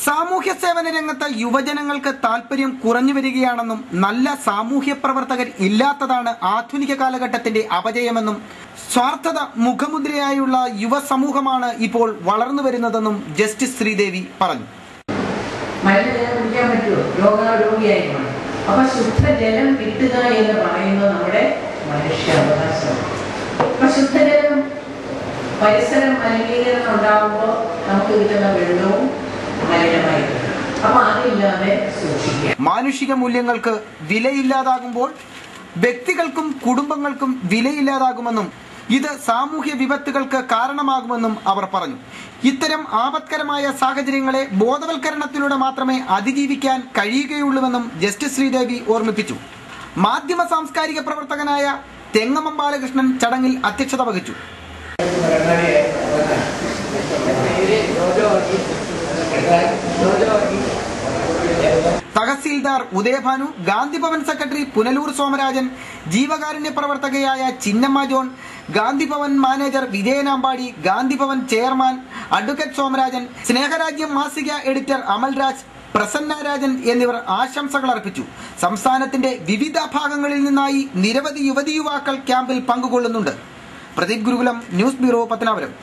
സാമൂഹ്യ സേവന രംഗത്ത് യുവജനങ്ങൾക്ക് താൽപര്യം കുറഞ്ഞു വരികയാണെന്നും നല്ല സാമൂഹ്യ പ്രവർത്തകർ ഇല്ലാത്തതാണ് ആധുനിക കാലഘട്ടത്തിന്റെ അപജയമെന്നും സ്വാർത്ഥത മുഖമുദ്രയായുള്ള യുവസമൂഹമാണ് ഇപ്പോൾ വളർന്നു വരുന്നതെന്നും ജസ്റ്റിസ് ശ്രീദേവി പറഞ്ഞു. അപ്പൊ ശുദ്ധജലം കിട്ടുക എന്ന് പറയുന്നത് നമ്മുടെ മനുഷ്യാവകാശമാണ്. അപ്പൊ ശുദ്ധജലം പരിസരം മലിനീകരണം ഉണ്ടാകുമ്പോൾ നമുക്ക് കിട്ടുന്ന വെള്ളവും മലിനമായിരിക്കും. അപ്പൊ അതില്ലാതെ സൂക്ഷിക്കുക. മാനുഷിക മൂല്യങ്ങൾക്ക് വിലയില്ലാതാകുമ്പോൾ വ്യക്തികൾക്കും കുടുംബങ്ങൾക്കും വിലയില്ലാതാകുമെന്നും ഇത് സാമൂഹ്യ വിപത്തുകൾക്ക് കാരണമാകുമെന്നും അവർ പറഞ്ഞു. ഇത്തരം ആപത്കരമായ സാഹചര്യങ്ങളെ ബോധവൽക്കരണത്തിലൂടെ മാത്രമേ അതിജീവിക്കാൻ കഴിയുകയുള്ളൂവെന്നും ജസ്റ്റിസ് ശ്രീദേവി ഓർമ്മിപ്പിച്ചു. മാധ്യമ സാംസ്കാരിക പ്രവർത്തകനായ തെങ്ങമം ബാലകൃഷ്ണൻ ചടങ്ങിൽ അധ്യക്ഷത വഹിച്ചു. തഹസീൽദാർ ഉദയഭാനു, ഗാന്ധിഭവൻ സെക്രട്ടറി പുനലൂർ സോമരാജൻ, ജീവകാരുണ്യ പ്രവർത്തകയായ ചിന്നമ്മ ജോൺ, ഗാന്ധിഭവൻ മാനേജർ വിജയനാമ്പാടി, ഗാന്ധിഭവൻ ചെയർമാൻ അഡ്വക്കേറ്റ് സോമരാജൻ, സ്നേഹരാജ്യം മാസിക എഡിറ്റർ അമൽരാജ്, പ്രസന്ന രാജൻ എന്നിവർ ആശംസകൾ അർപ്പിച്ചു. സംസ്ഥാനത്തിന്റെ വിവിധ ഭാഗങ്ങളിൽ നിന്നായി നിരവധി യുവതി യുവാക്കൾ ക്യാമ്പിൽ പങ്കുകൊള്ളുന്നുണ്ട്. പ്രദീപ് ഗുരുകുലം, ന്യൂസ് ബ്യൂറോ, പത്തനാപുരം.